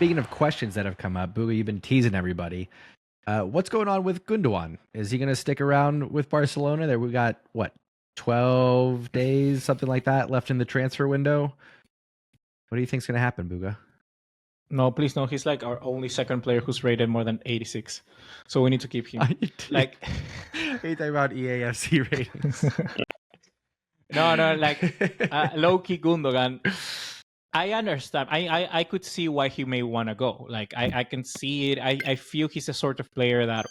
speaking of questions that have come up, Booga, you've been teasing everybody. What's going on with Gündoğan? Is he going to stick around with Barcelona? There, we got what, 12 days, something like that, left in the transfer window. What do you think's going to happen, Booga? No, please no. He's like our only second player who's rated more than 86, so we need to keep him. Like, are you talking about EAFC ratings? No, like low-key Gündoğan. I understand. I could see why he may want to go. Like, I can see it. I feel he's a sort of player that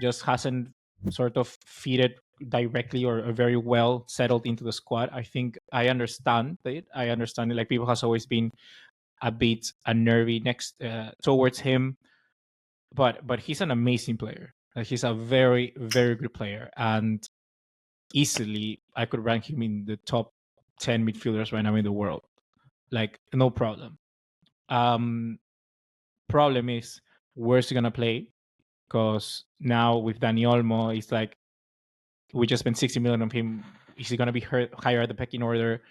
just hasn't sort of fitted directly or very well settled into the squad. I think I understand it. Like, people has always been a bit nervy next towards him, but he's an amazing player. Like, he's a very, very good player, and easily I could rank him in the top 10 midfielders right now in the world. Like, no problem. Problem is, where's he gonna play? Because now with Dani Olmo, it's like we just spent 60 million on him. Is he gonna be higher at the pecking order?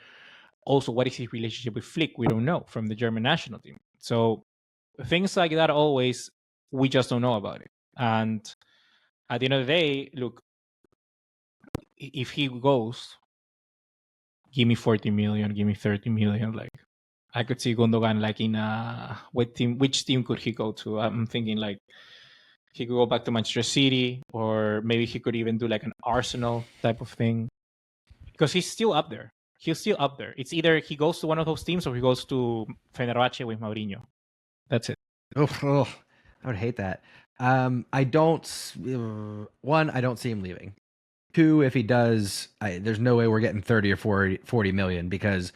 Also, what is his relationship with Flick? We don't know, from the German national team. So things like that, always, we just don't know about it. And at the end of the day, look, if he goes, give me 40 million, give me 30 million. Like, I could see Gündoğan like in which team could he go to? I'm thinking like he could go back to Manchester City, or maybe he could even do like an Arsenal type of thing, because he's still up there. He's still up there. It's either he goes to one of those teams or he goes to Fenerbahce with Mourinho. That's it. Oh, I would hate that. I don't see him leaving. Two, if he does, there's no way we're getting 30 or 40 million, because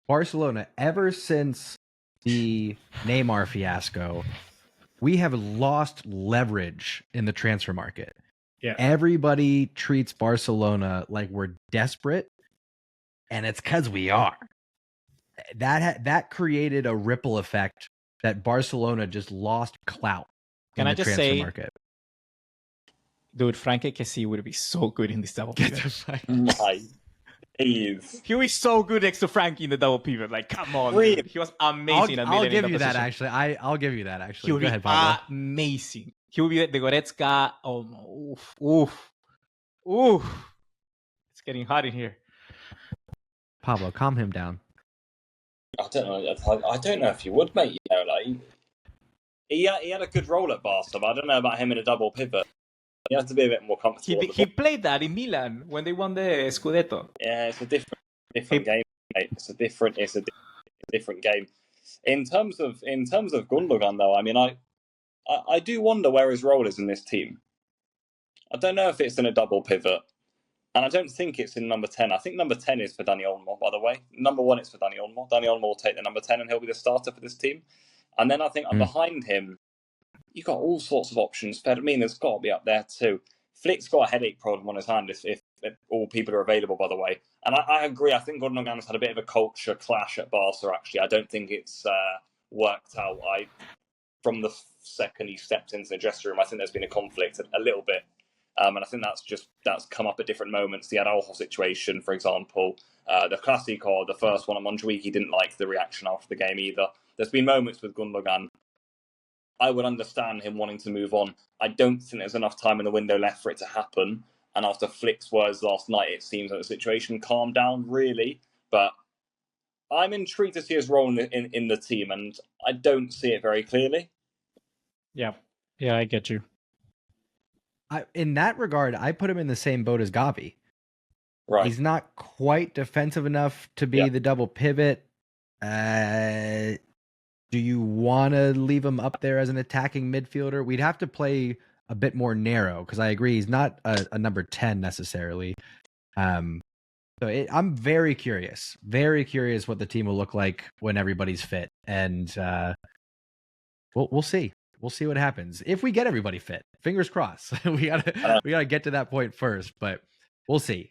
Barcelona, ever since the Neymar fiasco, we have lost leverage in the transfer market. Yeah. Everybody treats Barcelona like we're desperate, and it's because we are. That created a ripple effect that Barcelona just lost clout in the transfer market. Dude, Frankie Kessie would be so good in this double pivot. He was so good next to Frankie in the double pivot. Like, come on, dude. He was amazing. I'll give you that, actually. I'll give you that, actually. He would Go ahead, Pablo. Amazing. He would be the Goretzka. Oh, oof. It's getting hot in here. Pablo, calm him down. I don't know if you would, mate. You know, like he had a good role at Barca, but I don't know about him in a double pivot. He has to be a bit more comfortable. He played that in Milan when they won the Scudetto. Yeah, it's a different game, mate. It's a different game. In terms of Gündoğan, though, I mean, I do wonder where his role is in this team. I don't know if it's in a double pivot, and I don't think it's in number 10. I think number 10 is for Dani Olmo, by the way. Number 1 is for Dani Olmo. Dani Olmo will take the number 10, and he'll be the starter for this team. And then I think behind him, you've got all sorts of options. Fermina's got to be up there too. Flick's got a headache problem on his hand if all people are available, by the way. And I agree. I think Gündoğan's had a bit of a culture clash at Barca, actually. I don't think it's worked out. From the second he stepped into the dressing room, I think there's been a conflict a little bit. And I think that's come up at different moments. The Araujo situation, for example. The Clásico, the first one, Montjuic, didn't like the reaction after the game either. There's been moments with Gündoğan. I would understand him wanting to move on. I don't think there's enough time in the window left for it to happen. And after Flick's words last night, it seems like the situation calmed down, really. But I'm intrigued to see his role in the team, and I don't see it very clearly. Yeah, I get you. In that regard, I put him in the same boat as Gavi. Right. He's not quite defensive enough to be the double pivot. Do you want to leave him up there as an attacking midfielder? We'd have to play a bit more narrow, because I agree he's not a number 10 necessarily. So I'm very curious what the team will look like when everybody's fit, and we'll see. We'll see what happens if we get everybody fit. Fingers crossed. we gotta get to that point first, but we'll see.